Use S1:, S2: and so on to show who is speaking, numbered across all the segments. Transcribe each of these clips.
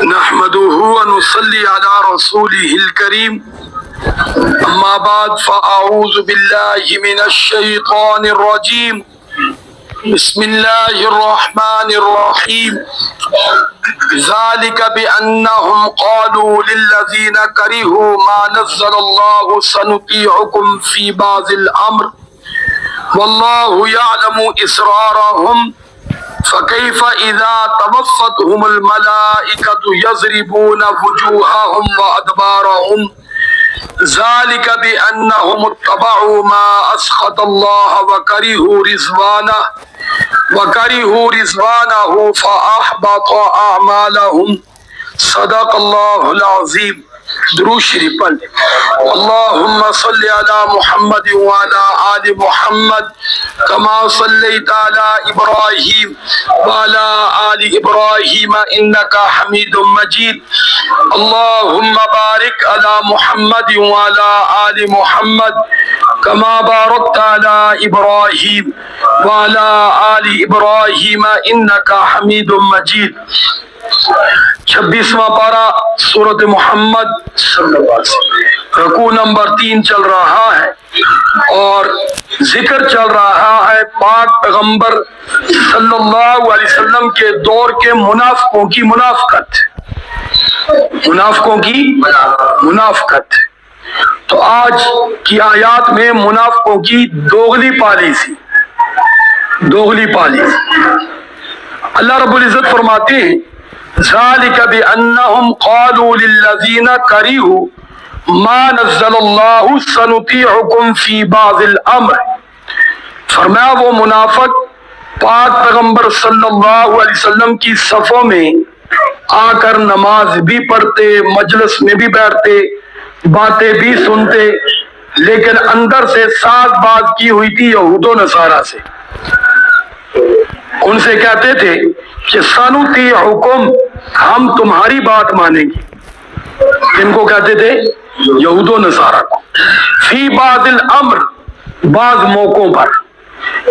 S1: نحمده ونصلي على رسوله الكريم اما بعد فاعوذ بالله من الشيطان الرجيم بسم الله الرحمن الرحيم ذلك بأنهم قالوا للذين كرهوا ما نزل الله سنطيعكم في بعض الأمر والله يعلم إسرارهم فكيف إذا توفتهم الملائكة يضربون وجوههم وأدبارهم ذلك بأنهم اتبعوا ما أسخط الله وكرهوا رضوانه فأحبط أعمالهم صدق الله العظيم. درود شریف پڑھ اللهم صل على محمد وعلى آل محمد كما صليت على إبراهيم وعلى آل إبراهيم إنك حميد مجيد. اللهم بارك على محمد وعلى آل محمد كما باركت على إبراهيم وعلى آل إبراهيم إنك حميد مجيد. 26واں پارہ سورۃ محمد صلی اللہ علیہ وسلم رکوع نمبر 3 چل رہا ہے اور ذکر چل رہا ہے پاک پیغمبر صلی اللہ علیہ وسلم کے دور کے منافقوں کی منافقت. تو آج کی آیات میں منافقوں کی دوغلی پالیسی. اللہ رب العزت فرماتے ہیں ذالک بأنہم قالوا للذین کرہوا ما نزل اللہ سنطیعکم فی بعض الامر. فرمایا وہ منافق پاک پیغمبر صلی اللہ علیہ وسلم کی صفوں میں آ کر نماز بھی پڑھتے، مجلس میں بھی بیٹھتے، باتیں بھی سنتے، لیکن اندر سے ساز باز کی ہوئی تھی یہود و نصارہ سے. ان سے کہتے تھے کہ سنطیعکم، ہم تمہاری بات مانیں گے. کن کو کہتے تھے؟ یہود و نصارہ کو. فی بعض الامر، بعض موقعوں پر،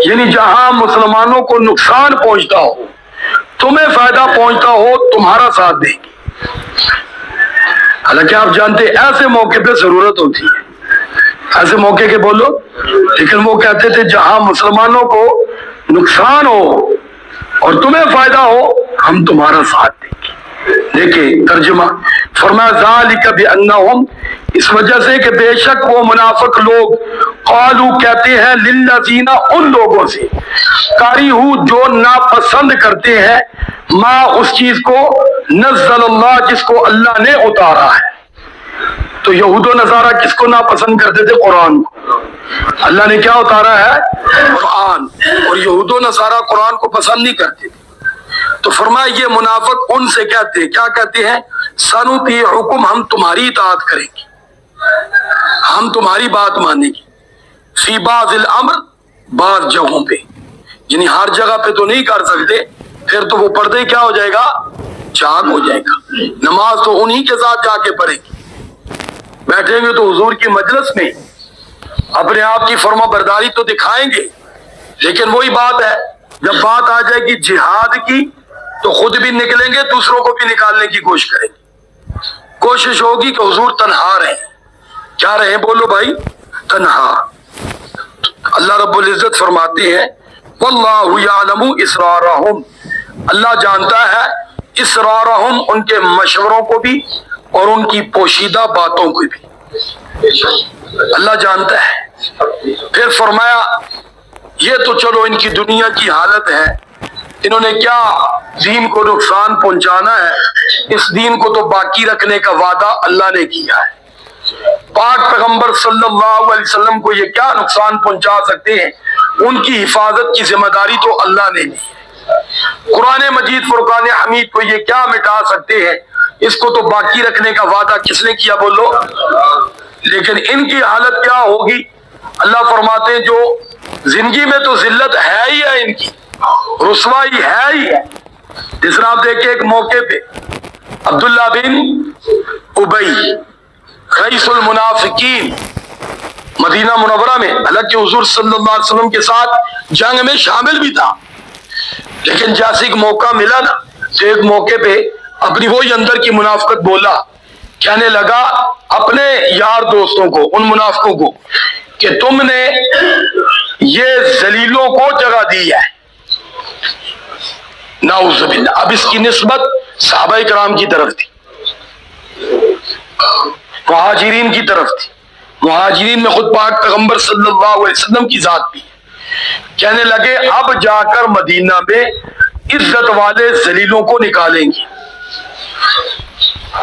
S1: یعنی جہاں مسلمانوں کو نقصان پہنچتا ہو، تمہیں فائدہ پہنچتا ہو، تمہارا ساتھ دیں گے. حالانکہ آپ جانتے ایسے موقع پہ ضرورت ہوتی ہے، ایسے موقع کے بولو، لیکن وہ کہتے تھے جہاں مسلمانوں کو نقصان ہو اور تمہیں فائدہ ہو، ہم تمہارا ساتھ دیں گے. دیکھیں ترجمہ، فرمایا ذالک بأنہم، اس وجہ سے کہ بے شک وہ منافق لوگ قالو کہتے ہیں للذین، ان لوگوں سے، کریہو جو ناپسند کرتے ہیں، ما اس چیز کو، نزل اللہ جس کو اللہ نے اتارا ہے. تو یہود و نصارہ کس کو ناپسند کرتے تھے؟ قرآن کو. اللہ نے کیا اتارا ہے؟ قرآن. اور یہود و نصارہ قرآن کو پسند نہیں کرتے تھے. تو فرمایا یہ منافق ان سے کہتے ہیں، کیا کہتے ہیں؟ سنطیعکم، ہم تمہاری اطاعت کریں گے، ہم تمہاری بات مانیں گے. فی بعض الامر، بعض جگہوں پہ، یعنی ہر جگہ پہ تو نہیں کر سکتے، پھر تو وہ پردے کیا ہو جائے گا؟ چاک ہو جائے گا. نماز تو انہی کے ساتھ جا کے پڑھیں گے. بیٹھیں گے تو حضور کی مجلس میں اپنے آپ کی فرما برداری تو دکھائیں گے، لیکن وہی بات ہے، جب بات آ جائے گی جہاد کی تو خود بھی نکلیں گے، دوسروں کو بھی نکالنے کی کوشش کریں گے. کوشش ہوگی کہ حضور تنہا رہیں. کیا رہیں؟ بولو بھائی، تنہا. اللہ رب العزت فرماتے ہیں واللہ یعلم اسرارہم، اللہ جانتا ہے اسرارہم، ان کے مشوروں کو بھی اور ان کی پوشیدہ باتوں کو بھی اللہ جانتا ہے. پھر فرمایا یہ تو چلو ان کی دنیا کی حالت ہے، انہوں نے کیا دین کو نقصان پہنچانا ہے، اس دین کو تو باقی رکھنے کا وعدہ اللہ نے کیا ہے. پاک پیغمبر صلی اللہ علیہ وسلم کو یہ کیا نقصان پہنچا سکتے ہیں؟ ان کی حفاظت کی ذمہ داری تو اللہ نے لی ہے. قرآن مجید فرقان حمید کو یہ کیا مٹا سکتے ہیں؟ اس کو تو باقی رکھنے کا وعدہ کس نے کیا؟ بولو. لیکن ان کی حالت کیا ہوگی؟ اللہ فرماتے ہیں جو زندگی میں تو ذلت ہے ہی ہے، ان کی رسوائی ہے ہی ہے. جس طرح آپ دیکھیں ایک موقع پہ عبداللہ بن ابی رئیس المنافقین مدینہ منورہ میں، حالانکہ حضور صلی اللہ علیہ وسلم کے ساتھ جنگ میں شامل بھی تھا، لیکن جیسے ایک موقع ملا نا، تو ایک موقع پہ اپنی وہی اندر کی منافقت بولا، کہنے لگا اپنے یار دوستوں کو، ان منافقوں کو، کہ تم نے یہ ذلیلوں کو جگہ دی ہے، نعوذ باللہ۔ اب اس کی نسبت صحابہ کرام کی طرف تھی، مہاجرین کی طرف تھی، مہاجرین میں خود پاک پیغمبر صلی اللہ علیہ وسلم کی ذات بھی۔ کہنے لگے اب جا کر مدینہ میں عزت والے ذلیلوں کو نکالیں گے۔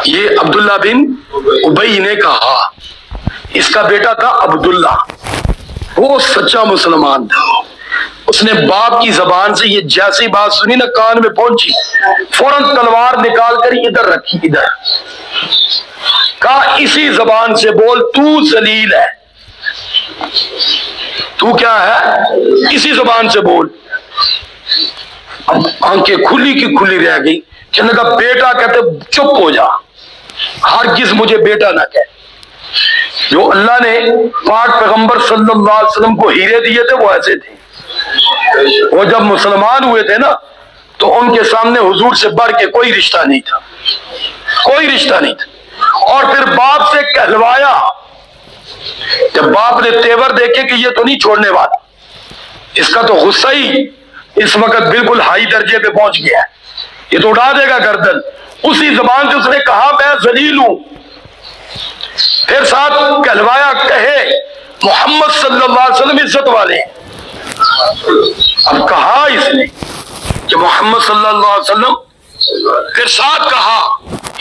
S1: یہ عبداللہ بن ابی نے کہا، اس کا بیٹا تھا عبداللہ، وہ سچا مسلمان تھا، اس نے باپ کی زبان سے یہ جیسی بات سنی نا کان میں پہنچی، فوراً تلوار نکال کر ادھر رکھی، ادھر کہا اسی زبان سے بول تو ذلیل ہے، تو کیا ہے، اسی زبان سے بول۔ اب آنکھیں کھلی کی کھلی رہ گئی، کہنے لگا بیٹا، کہتے چپ ہو جا، ہرگز مجھے بیٹا نہ کہے۔ جو اللہ نے پاک پیغمبر صلی اللہ علیہ وسلم کو ہیرے دیے تھے وہ ایسے تھے، وہ جب مسلمان ہوئے تھے نا تو ان کے سامنے حضور سے بڑھ کے کوئی رشتہ نہیں تھا، کوئی رشتہ نہیں تھا۔ اور پھر باپ سے کہلوایا، جب باپ نے تیور دیکھے کہ یہ تو نہیں چھوڑنے والا، اس کا تو غصہ ہی اس وقت بالکل ہائی درجے پہ پہنچ گیا ہے، یہ تو اڑا دے گا گردن، اسی زبان سے اس نے کہا میں ذلیل ہوں۔ پھر ساتھ کہلوایا، کہے محمد صلی اللہ علیہ وسلم عزت والے ہیں۔ اب کہا اس نے کہ محمد صلی اللہ علیہ وسلم، پھر ساتھ کہا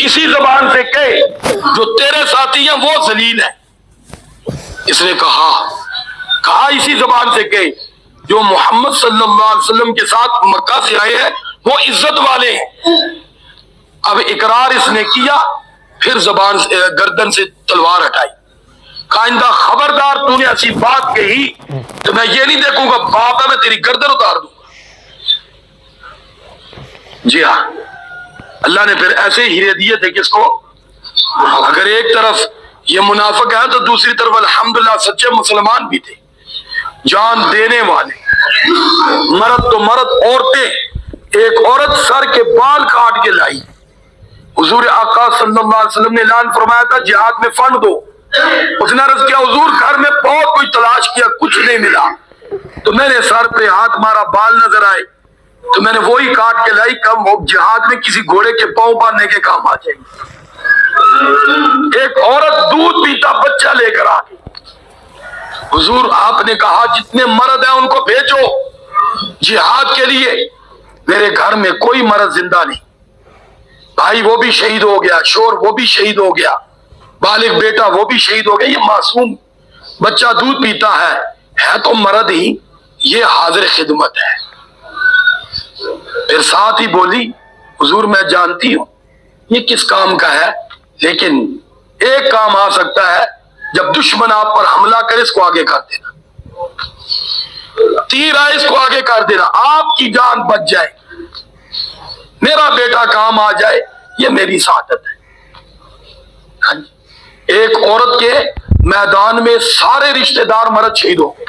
S1: اسی زبان سے کہے جو تیرے ساتھی ہیں وہ ذلیل ہیں۔ اس نے کہا اسی زبان سے کہے جو محمد صلی اللہ علیہ وسلم کے ساتھ مکہ سے آئے ہیں وہ عزت والے ہیں۔ اب اقرار اس نے کیا، پھر زبان سے گردن سے تلوار ہٹائی، آئندہ خبردار تو نے ایسی بات کہی تو میں یہ نہیں دیکھوں گا باپ ہے میں تیری گردن اتار دوں گا۔ جی ہاں، اللہ نے پھر ایسے ہیرے دیے تھے کس کو، اگر ایک طرف یہ منافق ہے تو دوسری طرف الحمدللہ سچے مسلمان بھی تھے، جان دینے والے، مرد تو مرد، عورتیں، ایک عورت سر کے بال کاٹ کے لائی، حضور آقا صلی اللہ علیہ وسلم نے اعلان فرمایا تھا جہاد میں فنڈ دو، اس نے عرض کیا حضور گھر میں بہت کوئی تلاش کیا کچھ نہیں ملا، تو میں نے سر پہ ہاتھ مارا بال نظر آئے تو میں نے وہی کاٹ کے لائی، کم ہو جہاد میں کسی گھوڑے کے پاؤں باندھنے کے کام آ جائے گی۔ ایک عورت دودھ پیتا بچہ لے کر آ گئی، حضور آپ نے کہا جتنے مرد ہیں ان کو بھیجو جہاد کے لیے، میرے گھر میں کوئی مرد زندہ نہیں، بھائی وہ بھی شہید ہو گیا، شور وہ بھی شہید ہو گیا، بالغ بیٹا وہ بھی شہید ہو گیا، یہ معصوم بچہ دودھ پیتا ہے تو مرد ہی، یہ حاضر خدمت ہے۔ پھر ساتھ ہی بولی حضور میں جانتی ہوں یہ کس کام کا ہے، لیکن ایک کام آ سکتا ہے، جب دشمن آپ پر حملہ کرے اس کو آگے کر دینا، تیر آئے اس کو آگے کر دینا، آپ کی جان بچ جائے، میرا بیٹا کام آ جائے، یہ میری سعادت ہے۔ ایک عورت کے میدان میں سارے رشتہ دار مرد شہید ہو گئے،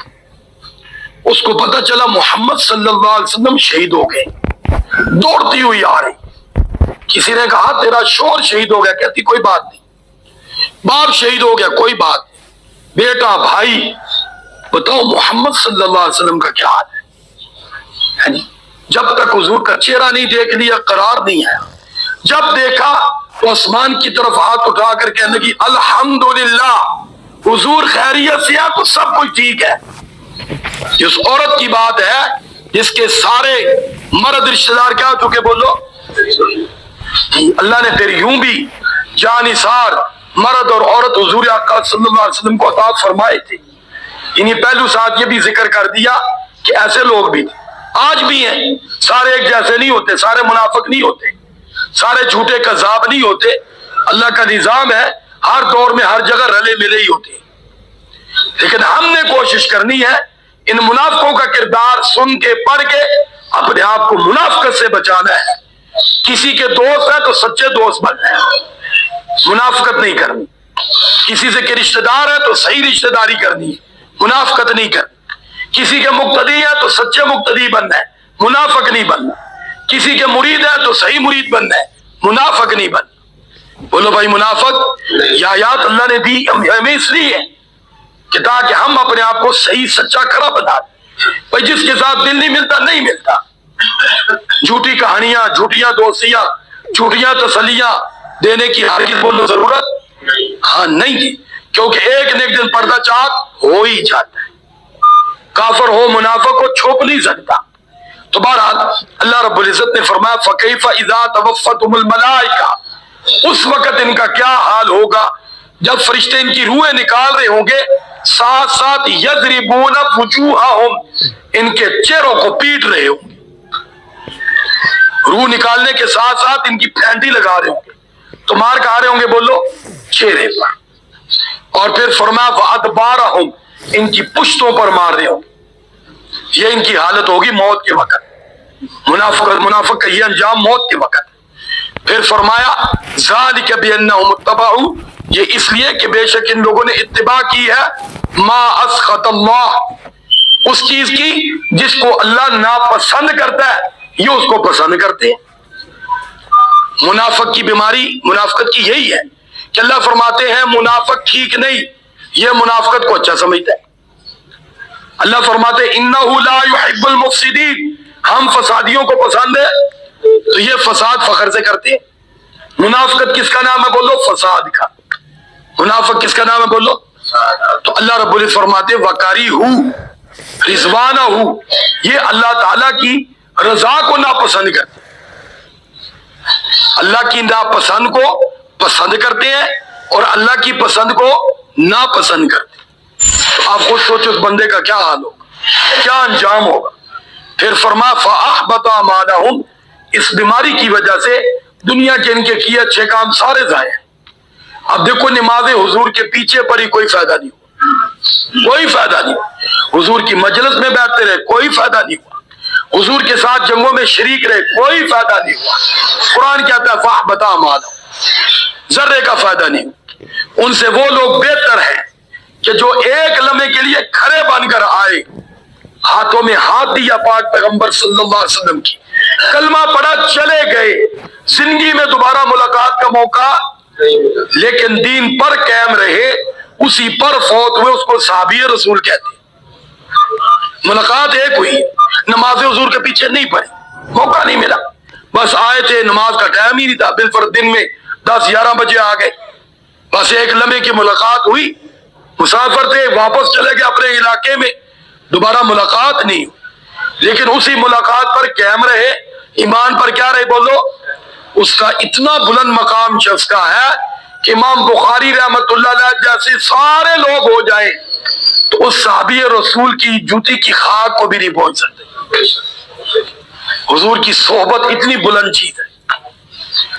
S1: اس کو پتہ چلا محمد صلی اللہ علیہ وسلم شہید ہو گئے، دوڑتی ہوئی آ رہی، کسی نے کہا تیرا شور شہید ہو گیا، کہتی کوئی بات نہیں، باپ شہید ہو گیا کوئی بات نہیں، بیٹا بھائی بتاؤ محمد صلی اللہ علیہ وسلم کا کیا حال ہے؟ جب تک حضور کا چہرہ نہیں دیکھ لیا قرار نہیں ہے، جب دیکھا تو آسمان کی طرف ہاتھ اٹھا کر کہنے لگی الحمدللہ حضور خیریت سے ہے تو سب کچھ ٹھیک ہے۔ جس عورت کی بات ہے جس کے سارے مرد رشتہ دار کیا ہو چکے، بولو اللہ نے پھر یوں بھی جانثار مرد اور عورت حضور آقا صلی اللہ علیہ وسلم کو عطا فرمائے تھے۔ انہی پہلو ساتھ یہ بھی ذکر کر دیا کہ ایسے لوگ بھی آج بھی ہیں، سارے ایک جیسے نہیں ہوتے، سارے منافق نہیں ہوتے، سارے جھوٹے کذاب نہیں ہوتے، اللہ کا نظام ہے ہر دور میں ہر جگہ رلے ملے ہی ہوتے ہیں، لیکن ہم نے کوشش کرنی ہے ان منافقوں کا کردار سن کے پڑھ کے اپنے آپ کو منافقت سے بچانا ہے۔ کسی کے دوست ہیں تو سچے دوست بننا ہے، منافقت نہیں کرنی، کسی سے کے رشتہ دار ہے تو صحیح رشتہ داری کرنی ہے، منافقت نہیں کرنی، کسی کے مقتدی ہے تو سچے مقتدی بننا ہے، منافق نہیں بننا، کسی کے مرید ہے تو صحیح مرید بننا ہے، منافق نہیں بن. بولو بھائی منافق. یہ آیات اللہ نے دی ہمیں اس لیے کہ تاکہ ہم اپنے آپ کو صحیح سچا کھڑا بنا دیں. بھائی جس کے ساتھ دل نہیں ملتا نہیں ملتا. جھوٹی کہانیاں، جھوٹیاں دوستیاں، جھوٹیاں تسلیاں دینے کی ہرگز بولو ضرورت ہاں نہیں تھی، کیونکہ ایک نہ ایک دن پردہ چاک ہو ہی جاتا ہے. کافر ہو منافق کو چھپ نہیں سکتا. تو بہرحال اللہ رب العزت نے فرمایا فَكَيْفَ إِذَا تَوَفَّتْهُمُ الْمَلَائِكَةُ، اس وقت ان کا کیا حال ہوگا جب فرشتے ان کی روحیں نکال رہے ہوں گے، ساتھ ساتھ یضربون وجوہہم، ان کے چہروں کو پیٹ رہے ہوں گے. روح نکالنے کے ساتھ ساتھ ان کی پھینٹی لگا رہے ہوں گے. تو مار کہاں رہے ہوں گے بولو؟ چہرے پر. اور پھر فرمایا وَأَدْبَارَهُمْ، ان کی پشتوں پر مار رہے ہوں گے. یہ ان کی حالت ہوگی موت کے وقت. منافق کا یہ انجام موت کے وقت. پھر فرمایا ذَلِكَ بِأَنَّهُمُ اتَّبَعُوا، یہ اس لیے کہ بے شک ان لوگوں نے اتباع کی ہے ما اسخط اللہ، اس چیز کی جس کو اللہ ناپسند کرتا ہے یہ اس کو پسند کرتے ہیں. منافق کی بیماری منافقت کی یہی ہے کہ اللہ فرماتے ہیں منافق ٹھیک نہیں، یہ منافقت کو اچھا سمجھتا ہے. اللہ فرماتے ہیں انہ لا یحب المفسدین، ہم فسادیوں کو پسند ہے، تو یہ فساد فخر سے کرتے ہیں. منافقت کس کا نام ہے بولو؟ فساد کا. منافق کس کا نام ہے بولو؟ تو اللہ رب العزت فرماتے وَكَرِهُ رِضْوَانَهُ، یہ اللہ تعالیٰ کی رضا کو ناپسند کرتے ہیں. اللہ کی ناپسند کو پسند کرتے ہیں اور اللہ کی پسند کو ناپسند کرتے ہیں. آپ خود سوچو اس بندے کا کیا حال ہوگا، کیا انجام ہوگا. پھر فرما فَأَحْبَطَ أَعْمَالَهُمْ، اس بیماری کی وجہ سے دنیا کے ان کے کیے اچھے کام سارے ضائع ہیں. اب دیکھو نماز حضور کے پیچھے پر ہی کوئی فائدہ نہیں ہوا، کوئی فائدہ نہیں ہوا. حضور کی مجلس میں بیٹھتے رہے کوئی فائدہ نہیں ہوا. حضور کے ساتھ جنگوں میں شریک رہے کوئی فائدہ نہیں ہوا. قرآن کہتا ہے فَأَحْبَطَ أَعْمَالَهُمْ، ذرے کا فائدہ نہیں ہوا. ان سے وہ لوگ بہتر ہیں کہ جو ایک لمحے کے لیے کھڑے بن کر آئے، ہاتھوں میں ہاتھ دیا پاک پیغمبر صلی اللہ علیہ وسلم کی، کلمہ پڑھا چلے گئے، زندگی میں دوبارہ ملاقات کا موقع، لیکن دین پر قائم رہے، اسی پر فوت ہوئے، اس کو صحابی رسول کہتے ہیں. ملاقات ایک ہوئی، نماز حضور کے پیچھے نہیں پڑھی، موقع نہیں ملا، بس آئے تھے، نماز کا ٹائم ہی نہیں تھا، بالفرض دن میں 10-11 بجے آ گئے، بس ایک لمحے کی ملاقات ہوئی، مسافر تھے واپس چلے گئے اپنے علاقے میں، دوبارہ ملاقات نہیں ہوئی. لیکن اسی ملاقات پر قائم رہے، ایمان پر کیا رہے بولو؟ اس کا اتنا بلند مقام شخص کا ہے کہ امام بخاری رحمت اللہ علیہ جیسے سارے لوگ ہو جائیں تو اس صحابی رسول کی جوتی کی خاک کو بھی نہیں پہنچ سکتے. حضور کی صحبت اتنی بلند چیز ہے.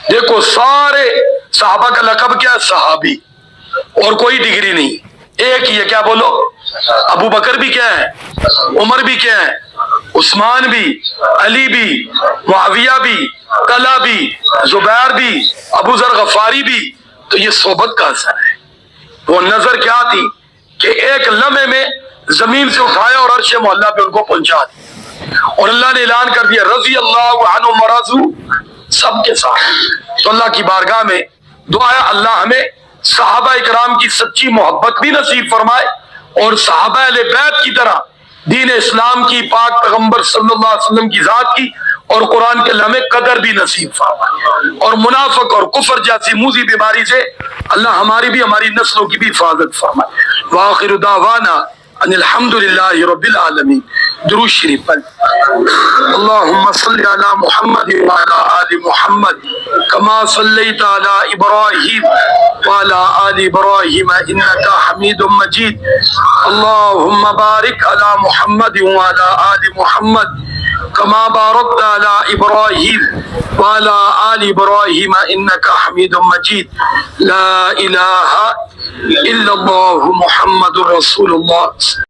S1: دیکھو سارے صحابہ کا لقب کیا ہے؟ صحابی، اور کوئی ڈگری نہیں، ایک ہی ہے. کیا بولو؟ ابو بکر بھی کیا ہے، عمر بھی کیا ہے، عثمان بھی، علی بھی، معاویہ بھی، طلحہ بھی، زبیر بھی، ابو ذر غفاری بھی. تو یہ صحبت کا اثر ہے. وہ نظر کیا تھی کہ ایک لمحے میں زمین سے اٹھایا اور عرش معلیٰ پہ ان کو پہنچا دیا، اور اللہ نے اعلان کر دیا رضی اللہ عنہم ورضوا، سب کے ساتھ. تو اللہ کی بارگاہ میں دعا ہے اللہ ہمیں صحابہ اکرام کی سچی محبت بھی نصیب فرمائے، اور صحابہ اہل بیت کی طرح دین اسلام کی، پاک پیغمبر صلی اللہ علیہ وسلم کی ذات کی اور قرآن کے لمحے قدر بھی نصیب فرمائے. اور منافق اور کفر جیسی موذی بیماری سے اللہ ہماری بھی ہماری نسلوں کی بھی حفاظت فرمائے. وآخر دعوانا ان الحمد للہ رب العالمین. درود شریف پڑھ. اللہم صلی علی محمد وعلی آل محمد کما صلیت علی ابراہیم وعلی آل ابراہیم انکا حمید مجید. اللہم بارک علی محمد وعلی آل محمد کما بارکت علی ابراہیم وعلی آل ابراہیم انکا حمید مجید. لا الہ الا اللہ محمد رسول اللہ.